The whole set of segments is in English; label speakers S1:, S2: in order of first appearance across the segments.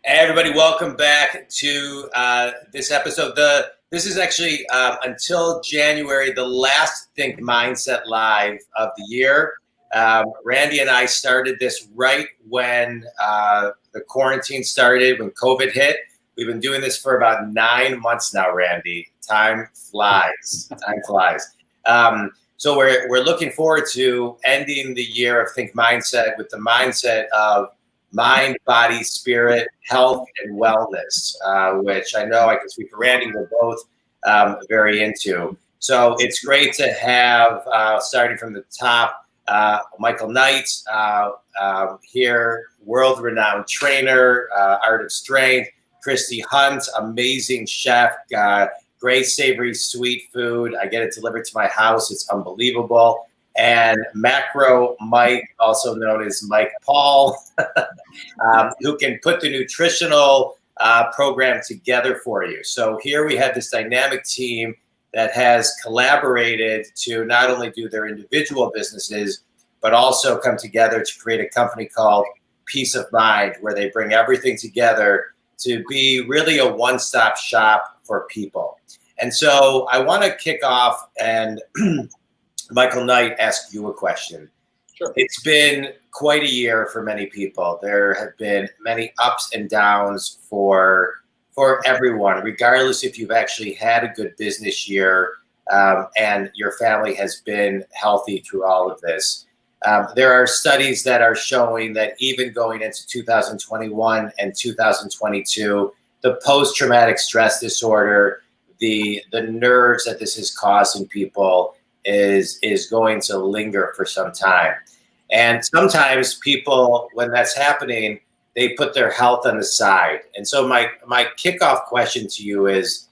S1: Hey everybody, welcome back to this episode. This is actually until January, the last Think Mindset Live of the year. Randy and I started this right when the quarantine started, when COVID hit. We've been doing this for about 9 months now, Randy. Time flies. Time flies. So we're looking forward to ending the year of Think Mindset with the mindset of mind, body, spirit, health, and wellness, which I know I can speak for Randy, we're both very into. So it's great to have, starting from the top, Michael Knight here, world-renowned trainer, Art of Strength, Kristi Hunt, amazing chef, great savory sweet food. I get it delivered to my house. It's unbelievable. And Macro Mike, also known as Mike Paul, who can put the nutritional program together for you. So here we have this dynamic team that has collaborated to not only do their individual businesses, but also come together to create a company called Peace of Mind, where they bring everything together to be really a one-stop shop for people. And so I want to kick off and Michael Knight, ask you a question.
S2: Sure.
S1: It's been quite a year for many people. There have been many ups and downs for everyone, regardless if you've actually had a good business year and your family has been healthy through all of this. There are studies that are showing that even going into 2021 and 2022, the post-traumatic stress disorder, the nerves that this has caused in people is going to linger for some time. And sometimes people, when that's happening, they put their health on the side. And so my kickoff question to you is,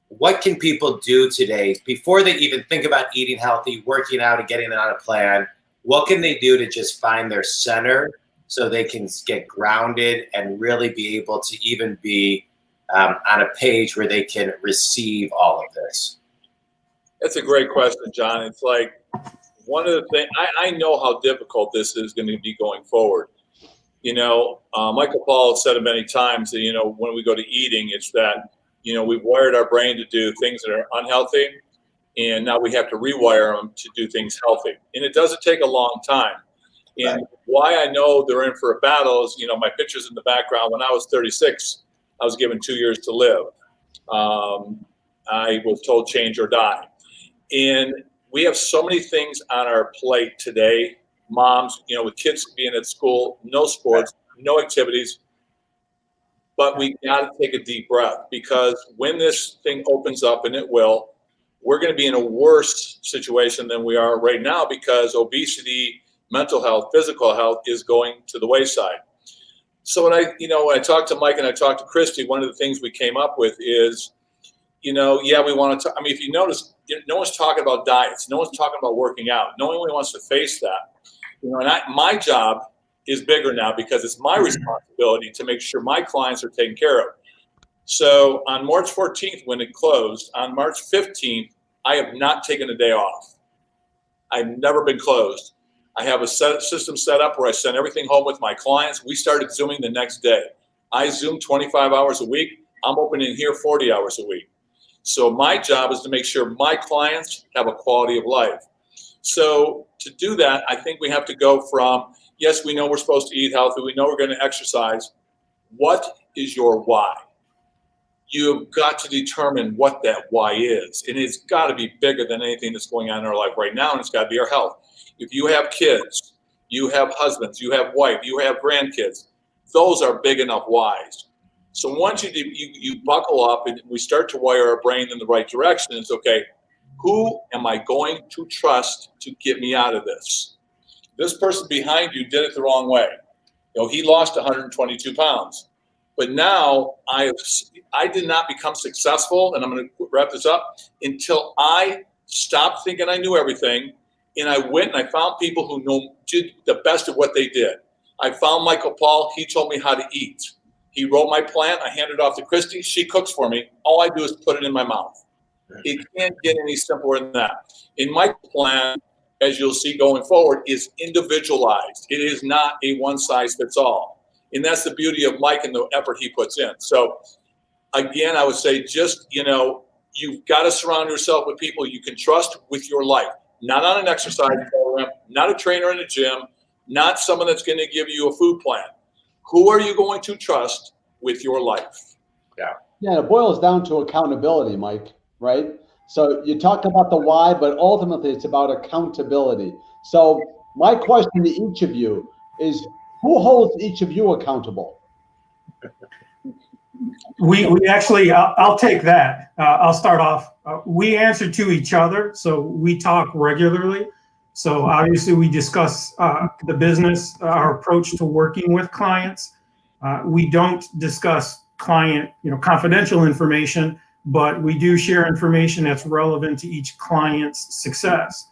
S1: what can people do today before they even think about eating healthy, working out, and getting on a plan? What can they do to just find their center so they can get grounded and really be able to even be on a page where they can receive all of this?
S2: That's a great question, John. It's like one of the things, I know how difficult this is going to be going forward. Michael Paul said it many times that, when we go to eating, it's that, we've wired our brain to do things that are unhealthy, and now we have to rewire them to do things healthy. And it doesn't take a long time. And why I know they're in for a battle is, my picture's in the background. When I was 36, I was given 2 years to live. I was told change or die. And we have so many things on our plate today. Moms, with kids being at school, no sports, no activities. But we got to take a deep breath, because when this thing opens up, and it will, we're going to be in a worse situation than we are right now, because obesity, mental health, physical health is going to the wayside. So when I talked to Mike and I talked to Kristi, one of the things we came up with is, we want to, if you notice, no one's talking about diets. No one's talking about working out. No one really wants to face that. And my job is bigger now, because it's my responsibility to make sure my clients are taken care of. So on March 14th, when it closed, on March 15th, I have not taken a day off. I've never been closed. I have a system set up where I send everything home with my clients. We started Zooming the next day. I Zoom 25 hours a week. I'm opening here 40 hours a week. So my job is to make sure my clients have a quality of life. So to do that, I think we have to go from, yes, we know we're supposed to eat healthy. We know we're going to exercise. What is your why? You've got to determine what that why is. And it's got to be bigger than anything that's going on in our life right now. And it's got to be our health. If you have kids, you have husbands, you have wife, you have grandkids, those are big enough whys. So once you buckle up and we start to wire our brain in the right direction, it's okay, who am I going to trust to get me out of this? This person behind you did it the wrong way. He lost 122 pounds. But now I did not become successful, and I'm going to wrap this up, until I stopped thinking I knew everything, and I went and I found people who did the best of what they did. I found Michael Paul. He told me how to eat. He wrote my plan. I handed it off to Kristi. She cooks for me. All I do is put it in my mouth. It can't get any simpler than that. In my plan, as you'll see going forward, is individualized. It is not a one-size-fits-all. And that's the beauty of Mike and the effort he puts in. So again, I would say just, you've got to surround yourself with people you can trust with your life, not on an exercise program, not a trainer in a gym, not someone that's going to give you a food plan. Who are you going to trust with your life?
S3: Yeah, it boils down to accountability, Mike, right? So you talk about the why, but ultimately it's about accountability. So my question to each of you is, who holds each of you accountable?
S4: We actually, I'll take that. I'll start off. We answer to each other, so we talk regularly. So obviously we discuss the business, our approach to working with clients. We don't discuss client, confidential information, but we do share information that's relevant to each client's success.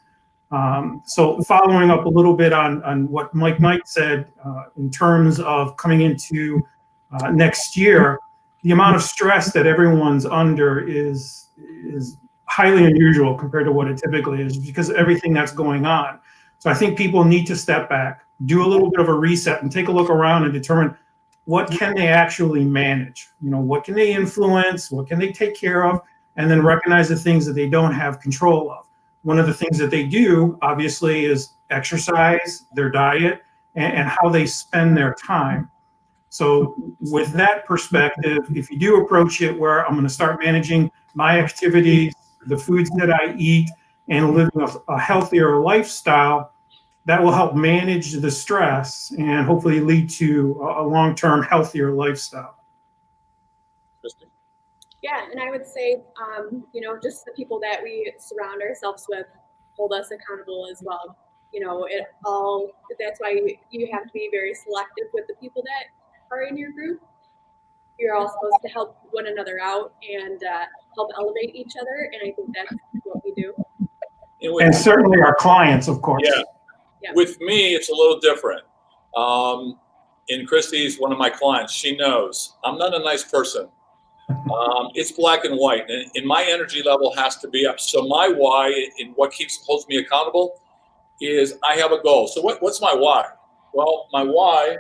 S4: So following up a little bit on what Mike Knight said in terms of coming into next year, the amount of stress that everyone's under is highly unusual compared to what it typically is because of everything that's going on. So I think people need to step back, do a little bit of a reset, and take a look around and determine what can they actually manage? What can they influence? What can they take care of? And then recognize the things that they don't have control of. One of the things that they do, obviously, is exercise, their diet, and how they spend their time. So with that perspective, if you do approach it where I'm going to start managing my activities, the foods that I eat, and living a healthier lifestyle, that will help manage the stress and hopefully lead to a long-term healthier lifestyle.
S5: Yeah, and I would say, just the people that we surround ourselves with hold us accountable as well. That's why you have to be very selective with the people that are in your group. You're all supposed to help one another out and help elevate each other, and I think that's what we do.
S4: And certainly our clients, of course.
S5: Yeah.
S2: With me, it's a little different. And Kristi's one of my clients. She knows I'm not a nice person. It's black and white, and my energy level has to be up. So my why and what holds me accountable is I have a goal. So what's my why? Well, my why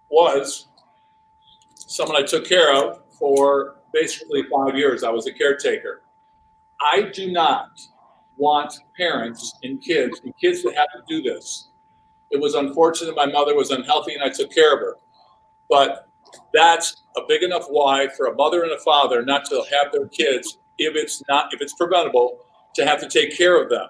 S2: was someone I took care of for basically 5 years. I was a caretaker. I do not want parents and kids that have to do this. It was unfortunate my mother was unhealthy and I took care of her. But that's a big enough why for a mother and a father not to have their kids, if it's preventable, to have to take care of them.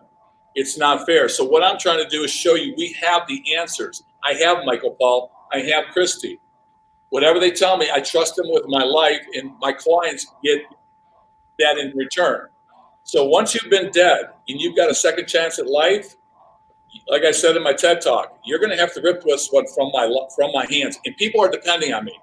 S2: It's not fair. So what I'm trying to do is show you we have the answers. I have Michael Paul. I have Kristi. Whatever they tell me, I trust them with my life, and my clients get that in return. So once you've been dead and you've got a second chance at life, like I said in my TED Talk, you're going to have to rip this one from my hands. And people are depending on me,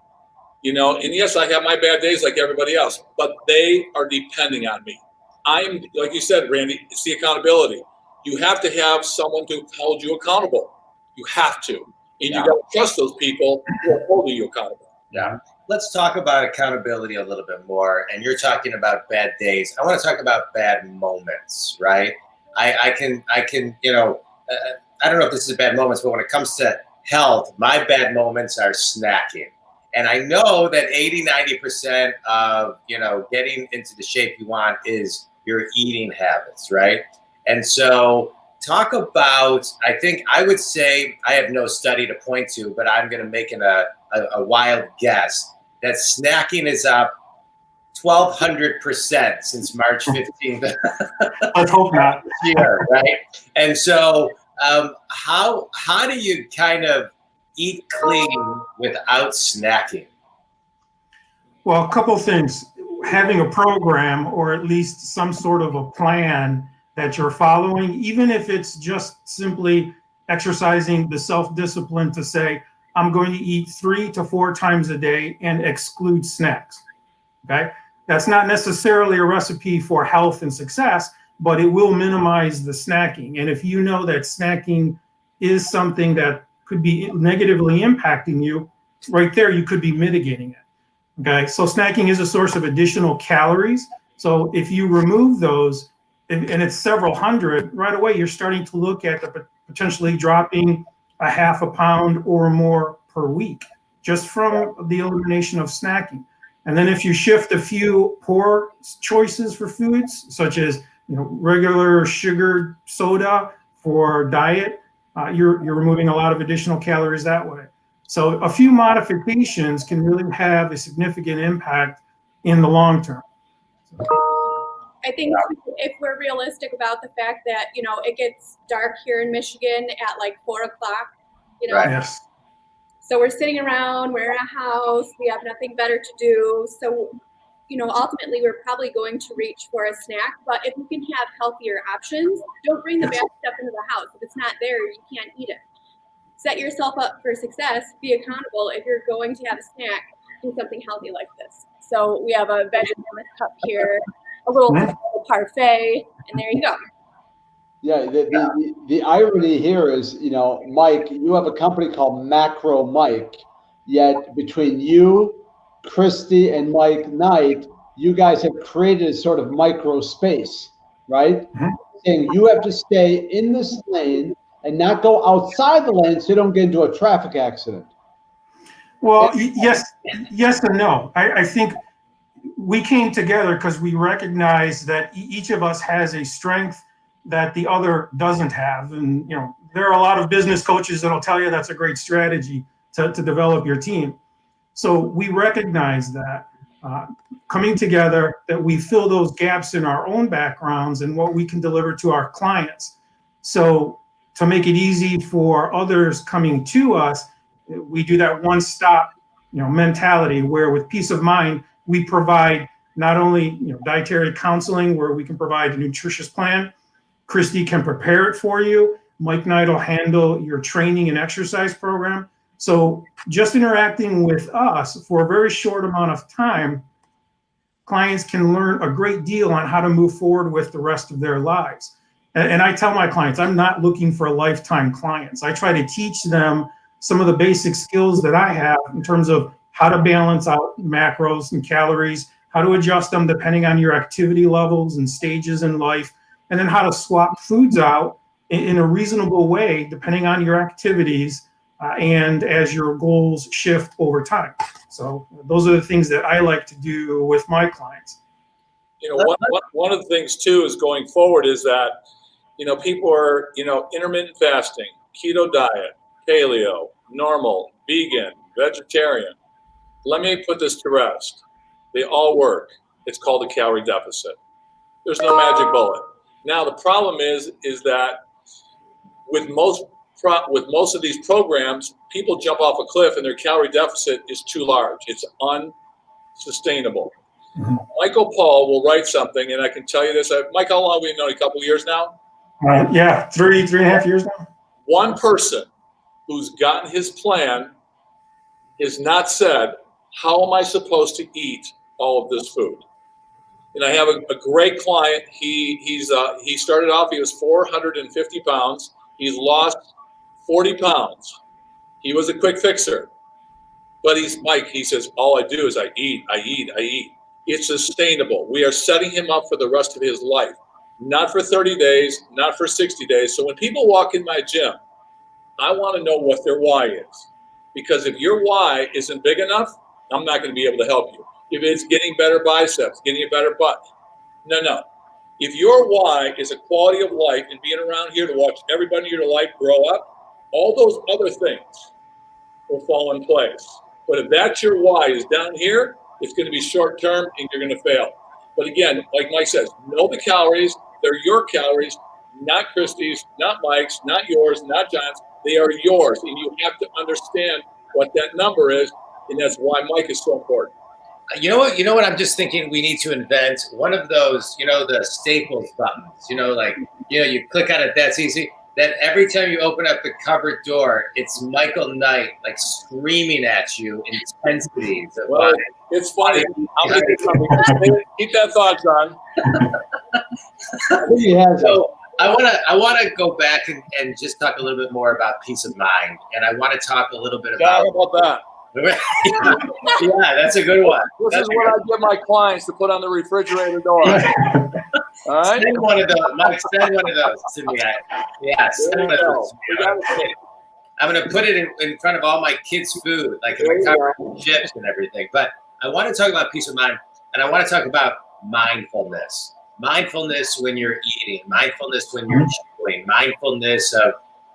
S2: and yes, I have my bad days like everybody else, but they are depending on me. I'm, like you said, Randy, it's the accountability. You have to have someone to hold you accountable. You have to. And you got to trust those people who are holding you accountable.
S1: Yeah. Let's talk about accountability a little bit more. And you're talking about bad days. I want to talk about bad moments, right? I can, I don't know if this is bad moments, but when it comes to health, my bad moments are snacking. And I know that 80-90% of, getting into the shape you want is your eating habits, right? And so talk about, I would say, I have no study to point to, but I'm going to make a wild guess that snacking is up 1,200% since March 15th.
S4: Let's hope not.
S1: Year, right? And so how do you kind of eat clean without snacking?
S4: Well, a couple of things. Having a program or at least some sort of a plan that you're following, even if it's just simply exercising the self-discipline to say, I'm going to eat 3 to 4 times a day and exclude snacks, okay? That's not necessarily a recipe for health and success, but it will minimize the snacking. And if you know that snacking is something that could be negatively impacting you, right there, you could be mitigating it. Okay, so snacking is a source of additional calories. So if you remove those, and it's several hundred, right away, you're starting to look at potentially dropping a half a pound or more per week. just from the elimination of snacking. And then if you shift a few poor choices for foods, such as regular sugared soda for diet, you're removing a lot of additional calories that way. So a few modifications can really have a significant impact in the long term.
S5: I think if we're realistic about the fact that, it gets dark here in Michigan at like 4 o'clock,
S1: Right.
S4: Yes.
S5: So we're sitting around, we're in a house, we have nothing better to do. So, ultimately we're probably going to reach for a snack, but if you can have healthier options, don't bring the bad stuff into the house. If it's not there, you can't eat it. Set yourself up for success, be accountable. If you're going to have a snack, do something healthy like this. So we have a veggie hummus cup here, a little parfait, and there you go.
S3: Yeah, the irony here is, Mike, you have a company called Macro Mike, yet between you, Kristi, and Mike Knight, you guys have created a sort of micro space, right? Saying you have to stay in this lane and not go outside the lane so you don't get into a traffic accident.
S4: Well, yes and no. I think we came together because we recognize that each of us has a strength that the other doesn't have. And, there are a lot of business coaches that'll tell you that's a great strategy to develop your team. So we recognize that coming together, that we fill those gaps in our own backgrounds and what we can deliver to our clients. So to make it easy for others coming to us, we do that one-stop, mentality where with Peace of Mind, we provide not only dietary counseling where we can provide a nutritious plan. Kristi can prepare it for you. Mike Knight will handle your training and exercise program. So just interacting with us for a very short amount of time, clients can learn a great deal on how to move forward with the rest of their lives. And I tell my clients, I'm not looking for lifetime clients. I try to teach them some of the basic skills that I have in terms of how to balance out macros and calories, how to adjust them depending on your activity levels and stages in life, and then how to swap foods out in a reasonable way depending on your activities and as your goals shift over time. So those are the things that I like to do with my clients.
S2: One of the things too is going forward is that, people are, intermittent fasting, keto diet, paleo, normal, vegan, vegetarian. Let me put this to rest. They all work. It's called a calorie deficit. There's no magic bullet. Now the problem is that with most of these programs, people jump off a cliff and their calorie deficit is too large. It's unsustainable. Mm-hmm. Michael Paul will write something, and I can tell you this. Mike, how long have we known? A couple of years now?
S4: Yeah, three and a half years now.
S2: One person who's gotten his plan has not said, how am I supposed to eat all of this food? And I have a great client. He started off, he was 450 pounds. He's lost 40 pounds. He was a quick fixer. But he says, all I do is I eat. It's sustainable. We are setting him up for the rest of his life. Not for 30 days, not for 60 days. So when people walk in my gym, I want to know what their why is. Because if your why isn't big enough, I'm not going to be able to help you. If it's getting better biceps, getting a better butt. No. If your why is a quality of life and being around here to watch everybody in your life grow up, all those other things will fall in place. But if that's your why is down here, it's going to be short term and you're going to fail. But again, like Mike says, know the calories. They're your calories, not Kristi's, not Mike's, not yours, not John's. They are yours. And you have to understand what that number is. And that's why Mike is so important.
S1: You know what I'm just thinking we need to invent? One of those, the Staples buttons, you click on it, that's easy. Then every time you open up the cupboard door, it's Michael Knight, like screaming at you intensities.
S2: Well, it's funny. Keep that thought, John.
S1: So I want to go back and just talk a little bit more about peace of mind. And I want to talk a little bit about
S2: that.
S1: Yeah, that's a good one.
S2: This is what I give my clients to put on the refrigerator door. All right?
S1: Send one of those. Mike, send one of those to me. Yeah, send one of those. I'm gonna put it in front of all my kids' food, like in the cupboard, chips and everything. But I want to talk about peace of mind, and I want to talk about mindfulness. Mindfulness when you're eating, mindfulness when you're chewing, mindfulness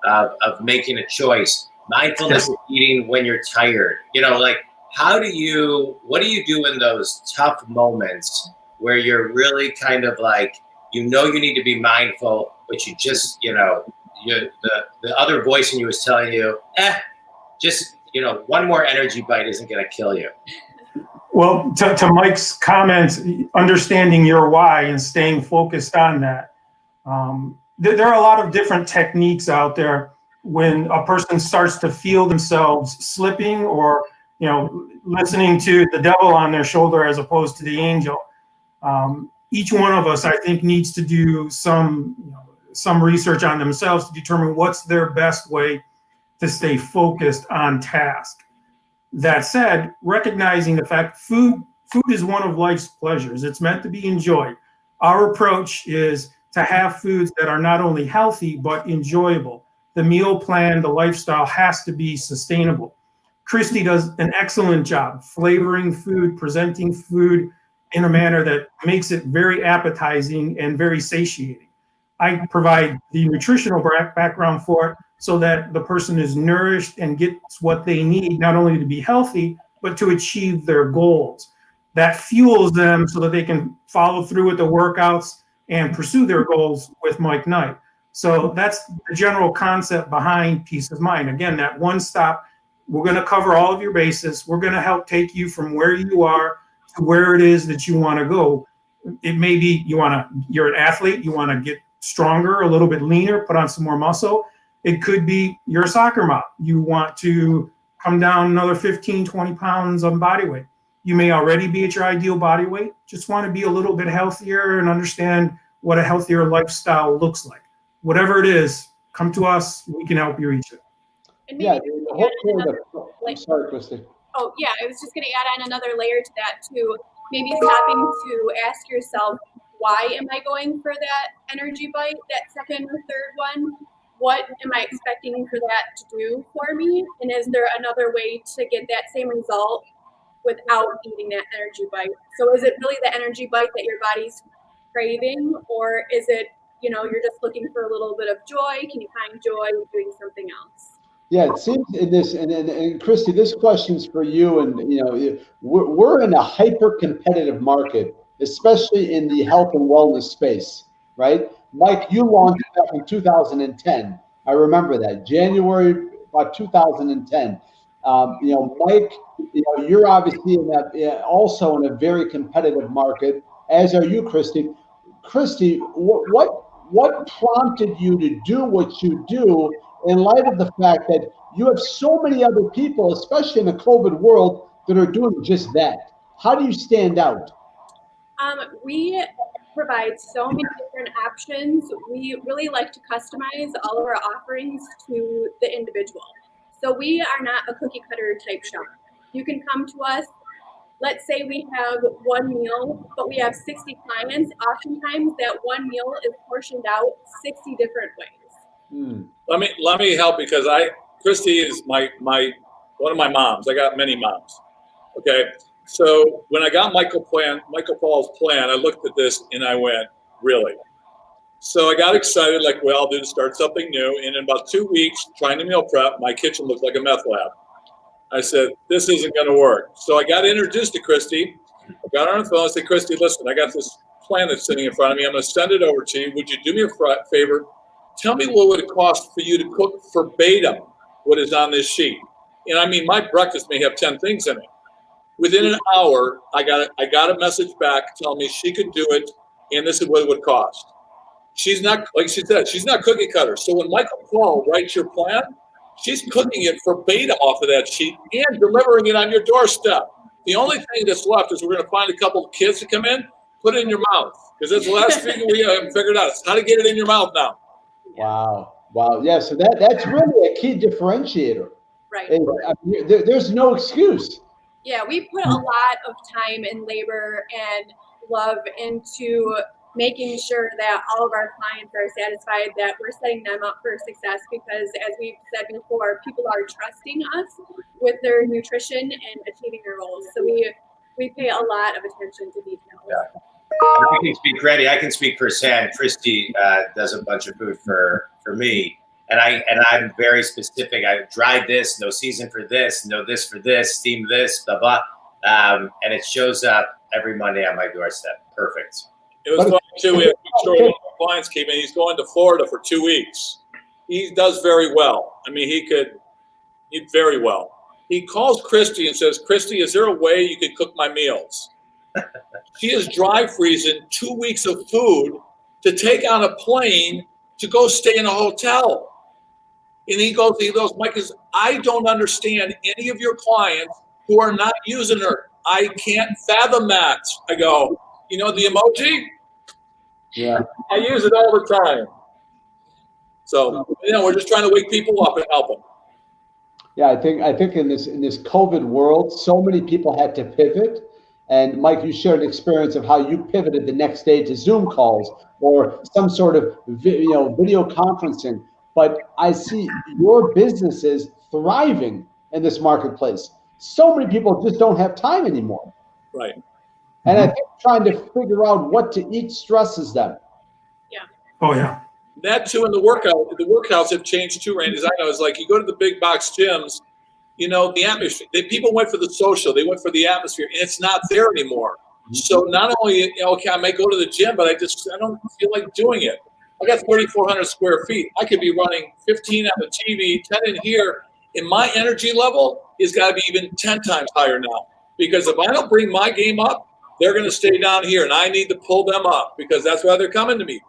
S1: of making a choice, mindfulness of eating when you're tired. You know, like what do you do in those tough moments where you're really kind of like, you need to be mindful, but you just, the other voice in you is telling you, one more energy bite isn't going to kill you.
S4: Well, to Mike's comments, understanding your why and staying focused on that. There are a lot of different techniques out there when a person starts to feel themselves slipping or, listening to the devil on their shoulder as opposed to the angel. Each one of us, I think, needs to do some research on themselves to determine what's their best way to stay focused on task. That said, recognizing the fact food is one of life's pleasures. It's meant to be enjoyed. Our approach is to have foods that are not only healthy, but enjoyable. The meal plan, the lifestyle has to be sustainable. Kristi does an excellent job flavoring food, presenting food in a manner that makes it very appetizing and very satiating. I provide the nutritional background for it so that the person is nourished and gets what they need, not only to be healthy, but to achieve their goals. That fuels them so that they can follow through with the workouts and pursue their goals with Mike Knight. So that's the general concept behind peace of mind. Again, that one stop, we're going to cover all of your bases. We're going to help take you from where you are to where it is that you want to go. It may be you're an athlete, you want to get stronger, a little bit leaner, put on some more muscle. It could be you're a soccer mom. You want to come down another 15, 20 pounds on body weight. You may already be at your ideal body weight, just want to be a little bit healthier and understand what a healthier lifestyle looks like. Whatever it is, come to us. We can help you reach it.
S5: And maybe
S3: I'm sorry, Kristi.
S5: Oh, yeah, I was just going to add on another layer to that, too. Maybe stopping to ask yourself, why am I going for that energy bite, that second or third one? What am I expecting for that to do for me? And is there another way to get that same result without eating that energy bite? So is it really the energy bite that your body's craving, or is it, you're just looking for a little bit of joy? Can you find joy in doing something else?
S3: Yeah, it seems in this, and Kristi, this question's for you. And we're in a hyper-competitive market, especially in the health and wellness space, right? Mike, you launched back in 2010. I remember that, January about 2010. Mike, you're obviously in that, also in a very competitive market, as are you, Kristi. Kristi, what prompted you to do what you do in light of the fact that you have so many other people, especially in the COVID world, that are doing just that? How do you stand out?
S5: We provide so many different options. We really like to customize all of our offerings to the individual. So we are not a cookie cutter type shop. You can come to us. Let's say we have one meal, but we have 60 clients. Oftentimes that one meal is portioned out 60 different ways.
S2: Let me help, because Kristi is my one of my moms. I got many moms. Okay. So when I got Michael Paul's plan, I looked at this and I went, really? So I got excited, like we all do, to start something new. And in about 2 weeks, trying to meal prep, my kitchen looked like a meth lab. I said, this isn't going to work. So I got introduced to Kristi. I got her on the phone. I said, Kristi, listen, I got this plan that's sitting in front of me. I'm going to send it over to you. Would you do me a favor? Tell me what would it cost for you to cook verbatim what is on this sheet. And I mean, my breakfast may have 10 things in it. Within an hour, I got a message back telling me she could do it, and this is what it would cost. She's not, like she said, she's not cookie cutter. So when Michael Paul writes your plan, she's cooking it verbatim off of that sheet and delivering it on your doorstep. The only thing that's left is we're going to find a couple of kids to come in, put it in your mouth, because that's the last thing we haven't figured out. It's how to get it in your mouth now.
S3: Wow. Yeah, so that's really a key differentiator.
S5: Right.
S3: There's no excuse.
S5: Yeah, we put a lot of time and labor and love into making sure that all of our clients are satisfied, that we're setting them up for success, because as we've said before, people are trusting us with their nutrition and achieving their goals. So we pay a lot of attention to details.
S1: Yeah. I can speak ready. I can speak firsthand. Kristi does a bunch of food for me, and I'm very specific. I dried this, no season for this, no this for this, steam this, blah blah, and it shows up every Monday on my doorstep. Perfect.
S2: It was funny too. We had a quick story. One of our clients came in. He's going to Florida for 2 weeks. He does very well. I mean, he very well. He calls Kristi and says, "Kristi, is there a way you could cook my meals?" She is dry freezing 2 weeks of food to take on a plane to go stay in a hotel. And he goes, Mike, I don't understand any of your clients who are not using her. I can't fathom that. I go, you know the emoji?
S3: Yeah.
S2: I use it all the time. So, we're just trying to wake people up and help them.
S3: Yeah, I think in this COVID world, so many people had to pivot. And Mike, you shared an experience of how you pivoted the next day to Zoom calls or some sort of video conferencing. But I see your businesses thriving in this marketplace. So many people just don't have time anymore.
S2: Right.
S3: And I think trying to figure out what to eat stresses them.
S5: Yeah.
S4: Oh yeah.
S2: That too, in the workouts have changed too, Randy. As I know, it's like you go to the big box gyms, the atmosphere. People went for the social, they went for the atmosphere, and it's not there anymore. So not only, okay, I might go to the gym, but I don't feel like doing it. I got 3,400 square feet. I could be running 15 on the TV, 10 in here, and my energy level has got to be even 10 times higher now. Because if I don't bring my game up, they're going to stay down here, and I need to pull them up because that's why they're coming to me.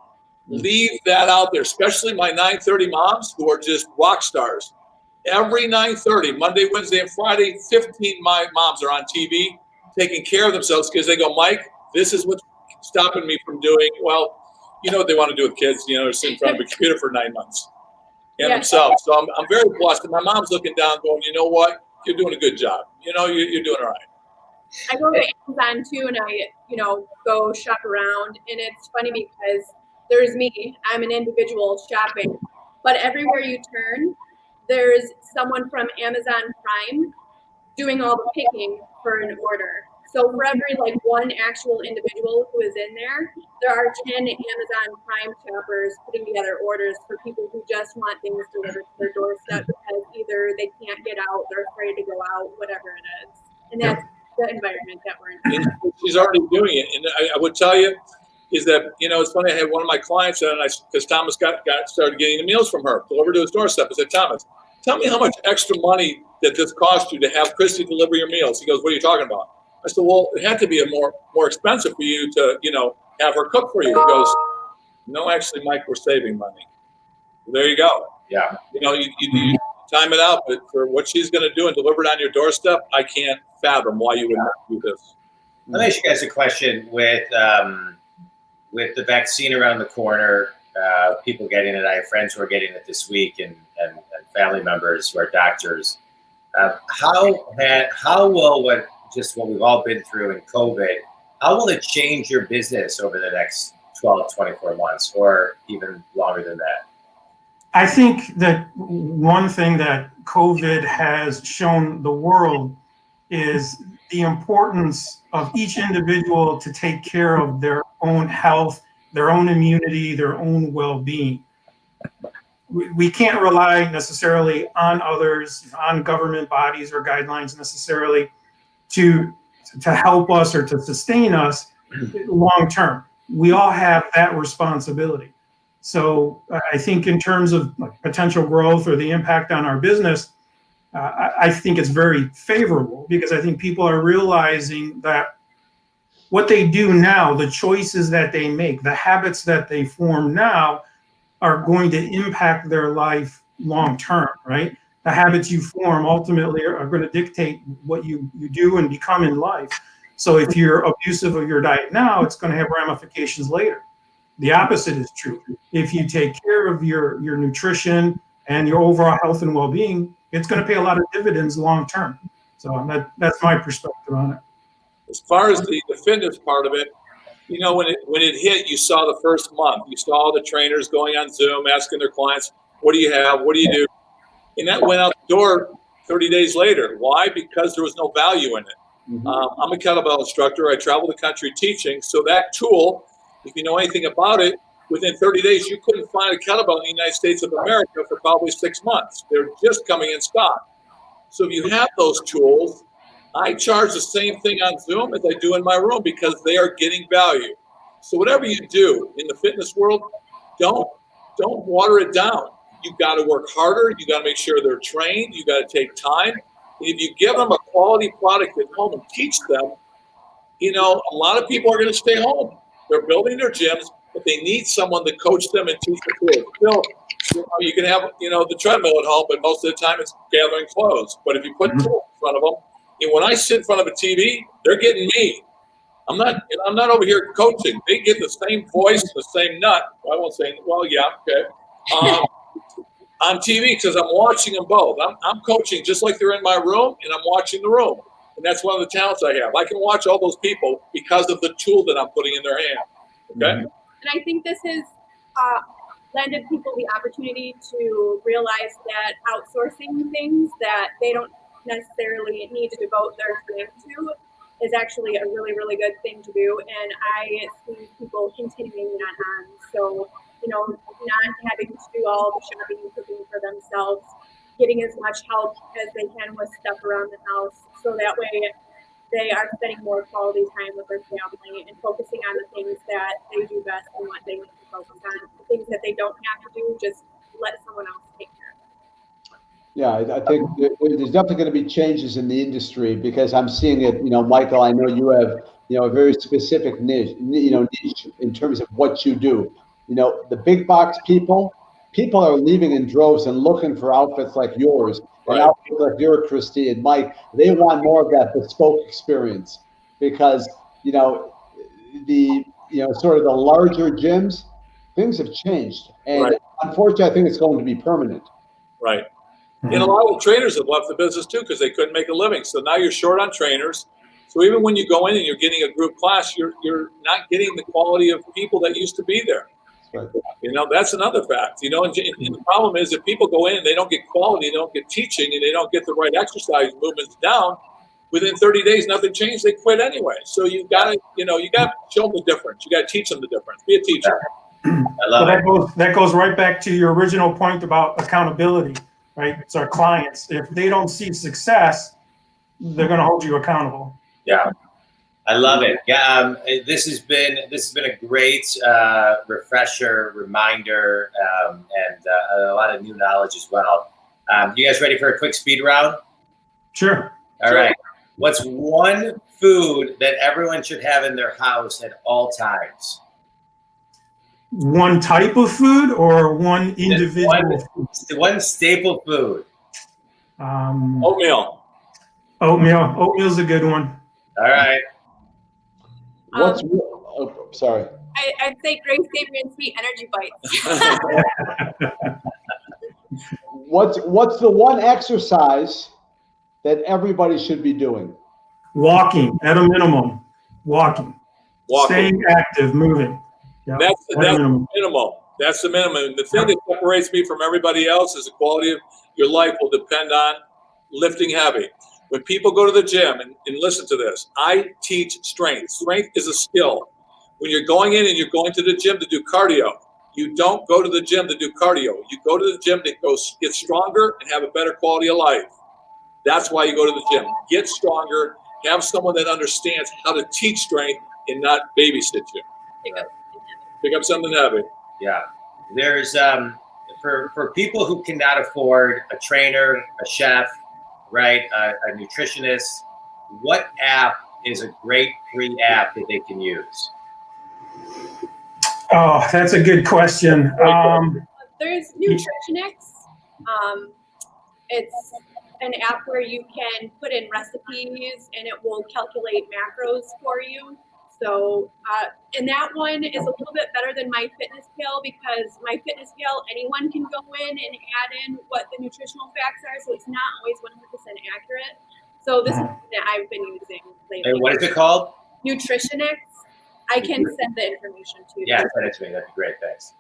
S2: Leave that out there, especially my 9:30 moms who are just rock stars. Every 9:30, Monday, Wednesday, and Friday, 15 my moms are on TV taking care of themselves because they go, Mike, this is what's stopping me from doing, well, you know what they want to do with kids, they're sitting in front of a computer for 9 months and themselves. So I'm very blessed. And my mom's looking down going, you know what? You're doing a good job. You're doing all right.
S5: I go to Amazon too, and I, go shop around, and it's funny because there's me. I'm an individual shopping, but everywhere you turn, there's someone from Amazon Prime doing all the picking for an order. So for every one actual individual who is in there are 10 Amazon Prime shoppers putting together orders for people who just want things delivered to their doorstep because either they can't get out, they're afraid to go out, whatever it is. And that's the environment that we're in.
S2: And she's already doing it. And I would tell you is that, it's funny, I had one of my clients, and because Thomas started getting the meals from her delivered to his doorstep. I said, Thomas, tell me how much extra money that this cost you to have Kristi deliver your meals. He goes, what are you talking about? I said, well, it had to be more expensive for you to, have her cook for you. He goes, no, actually, Mike, we're saving money. Well, there you go.
S1: Yeah.
S2: You time it out, but for what she's going to do and deliver it on your doorstep, I can't fathom why you would not do this.
S1: Let me ask you guys a question with the vaccine around the corner, people getting it. I have friends who are getting it this week and family members who are doctors. How will what we've all been through in COVID, how will it change your business over the next 12, 24 months or even longer than that?
S4: I think that one thing that COVID has shown the world is the importance of each individual to take care of their own health, their own immunity, their own well-being. We can't rely necessarily on others, on government bodies or guidelines necessarily to help us or to sustain us long term. We all have that responsibility. So I think in terms of potential growth or the impact on our business, I think it's very favorable because I think people are realizing that what they do now, the choices that they make, the habits that they form now are going to impact their life long term, right? The habits you form ultimately are going to dictate what you do and become in life. So if you're abusive of your diet now, it's going to have ramifications later. The opposite is true. If you take care of your nutrition and your overall health and well-being, it's going to pay a lot of dividends long term. So that's my perspective on it.
S2: As far as the fitness part of it, You know, when it hit, you saw the first month. You saw all the trainers going on Zoom, asking their clients, "What do you have? What do you do?" And that went out the door 30 days later. Why? Because there was no value in it. I'm a kettlebell instructor. I travel the country teaching. So that tool, if you know anything about it, within 30 days, you couldn't find a kettlebell in the United States of America for probably 6 months. They're just coming in stock. So if you have those tools, I charge the same thing on Zoom as I do in my room because they are getting value. So whatever you do in the fitness world, don't water it down. You got to work harder. You got to make sure they're trained. You got to take time. If you give them a quality product at home and teach them, you know, a lot of people are going to stay home. They're building their gyms, but they need someone to coach them and teach the tools. Still, you can have, the treadmill at home, but most of the time it's gathering clothes. But if you put tools in front of them, and when I sit in front of a TV, they're getting me. I'm not over here coaching. They get the same voice, the same nut. I won't say, well, yeah, okay. On TV because I'm watching them both. I'm coaching just like they're in my room, and I'm watching the room. And that's one of the talents I have. I can watch all those people because of the tool that I'm putting in their hand. Okay?
S5: And I think this has lended people the opportunity to realize that outsourcing things that they don't necessarily need to devote their time to is actually a really, really good thing to do. And I see people continuing that on. So, not having to do all the shopping and cooking for themselves, getting as much help as they can with stuff around the house. So that way they are spending more quality time with their family and focusing on the things that they do best and what they need to focus on. The things that they don't have to do, just let someone else take care of it.
S3: Yeah, I think there's definitely going to be changes in the industry because I'm seeing it. Michael, I know you have a very specific niche in terms of what you do. The big box people are leaving in droves and looking for outfits like yours and outfits like your, Kristi and Mike. They want more of that bespoke experience because the sort of the larger gyms, things have changed, and unfortunately, I think it's going to be permanent.
S2: Right. And a lot of the trainers have left the business too because they couldn't make a living. So now you're short on trainers. So even when you go in and you're getting a group class, you're not getting the quality of people that used to be there.
S3: Right.
S2: That's another fact. And the problem is if people go in and they don't get quality, they don't get teaching, and they don't get the right exercise movements down, within 30 days nothing changed. They quit anyway. So you got to show them the difference. You got to teach them the difference. Be a teacher.
S1: I love it.
S4: That goes right back to your original point about accountability, right? It's our clients. If they don't see success, they're going to hold you accountable.
S1: Yeah, I love it. Yeah, this has been a great refresher, reminder, and a lot of new knowledge as well. You guys ready for a quick speed round?
S4: Sure.
S1: All right. What's one food that everyone should have in their house at all times?
S4: One type of food or one individual food?
S1: One staple food.
S2: Oatmeal.
S4: Oatmeal's a good one.
S1: All right.
S3: Sorry.
S5: I'd say Grace Savory and Sweet Energy Bites.
S3: What's the one exercise that everybody should be doing?
S4: Walking at a minimum. Walking. Staying active, moving. Yep.
S2: That's the minimum. That's the minimum. The thing that separates me from everybody else is the quality of your life will depend on lifting heavy. When people go to the gym, and listen to this, I teach strength. Strength is a skill. When you're going in and you're going to the gym to do cardio, you don't go to the gym to do cardio. You go to the gym to get stronger and have a better quality of life. That's why you go to the gym. Get stronger, have someone that understands how to teach strength and not babysit you. Pick up something heavy.
S1: Yeah. There's for people who cannot afford a trainer, a chef, right, a nutritionist, what app is a great free app that they can use?
S4: Oh, that's a good question.
S5: There's Nutritionix. It's an app where you can put in recipes and it will calculate macros for you. So, and that one is a little bit better than MyFitnessPal because MyFitnessPal, anyone can go in and add in what the nutritional facts are, so it's not always 100% accurate. So this is something that I've been using lately.
S1: And what is it called?
S5: Nutritionix. I can send the information to you.
S1: Yeah, send it to me. That'd be great. Thanks.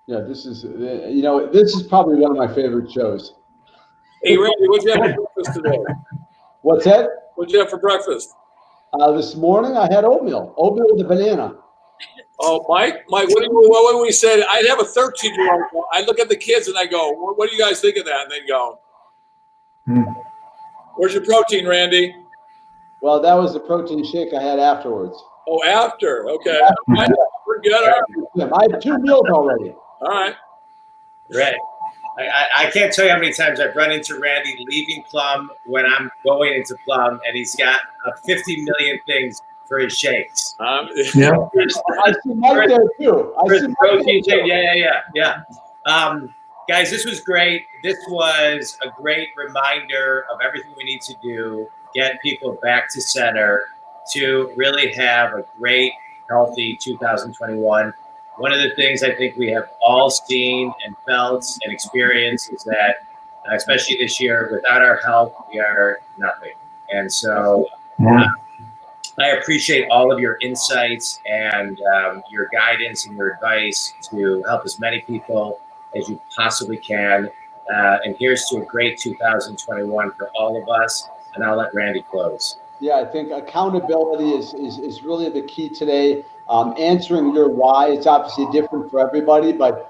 S3: Yeah, this is, this is probably one of my favorite shows.
S2: Hey, Randy, what'd you have for breakfast today?
S3: What's that?
S2: What'd you have for breakfast?
S3: This morning I had oatmeal with a banana.
S2: Oh, Mike, what do we say? I have a 13-year-old. I look at the kids and I go, what do you guys think of that? And they go, where's your protein, Randy?
S3: Well, that was the protein shake I had afterwards.
S2: Oh, after. Okay.
S3: Yeah.
S2: We're good. All right.
S3: I have 2 meals already.
S2: All right.
S1: Right. I can't tell you how many times I've run into Randy leaving Plum when I'm going into Plum, and he's got 50 million things for his shakes.
S4: Yeah.
S3: I see Mike there too.
S1: Yeah. Guys, this was great. This was a great reminder of everything we need to do, get people back to center to really have a great, healthy 2021. One of the things I think we have all seen and felt and experienced is that, especially this year, without our help, we are nothing. And so I appreciate all of your insights and your guidance and your advice to help as many people as you possibly can. And here's to a great 2021 for all of us. And I'll let Randy close.
S3: Yeah, I think accountability is really the key today. Answering your why, it's obviously different for everybody, but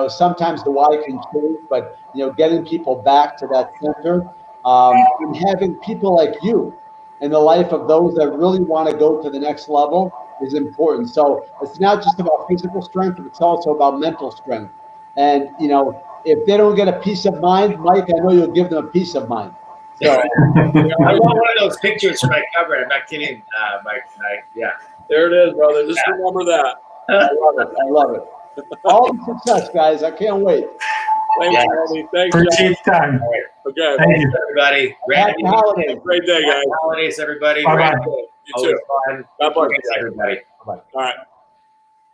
S3: sometimes the why can change, but getting people back to that center, and having people like you in the life of those that really want to go to the next level is important. So it's not just about physical strength, but it's also about mental strength. And if they don't get a peace of mind, Mike, I know you'll give them a peace of mind. So
S1: I want one of those pictures for my cover. I'm not kidding, Mike. Yeah.
S2: There it is, brother. Just remember that.
S3: I love it. All the success, guys. I can't wait.
S2: Thanks, Randy. Thanks,
S4: Appreciate the time.
S1: All right.
S2: Okay.
S4: Thank you.
S1: Everybody.
S3: Happy holidays.
S2: Great day, guys.
S1: Happy holidays, everybody.
S4: Bye-bye.
S1: Randy,
S2: You
S1: always
S2: too.
S1: fun.
S2: God bless
S1: Thanks,
S2: you.
S1: everybody.
S3: Bye-bye.
S2: All right.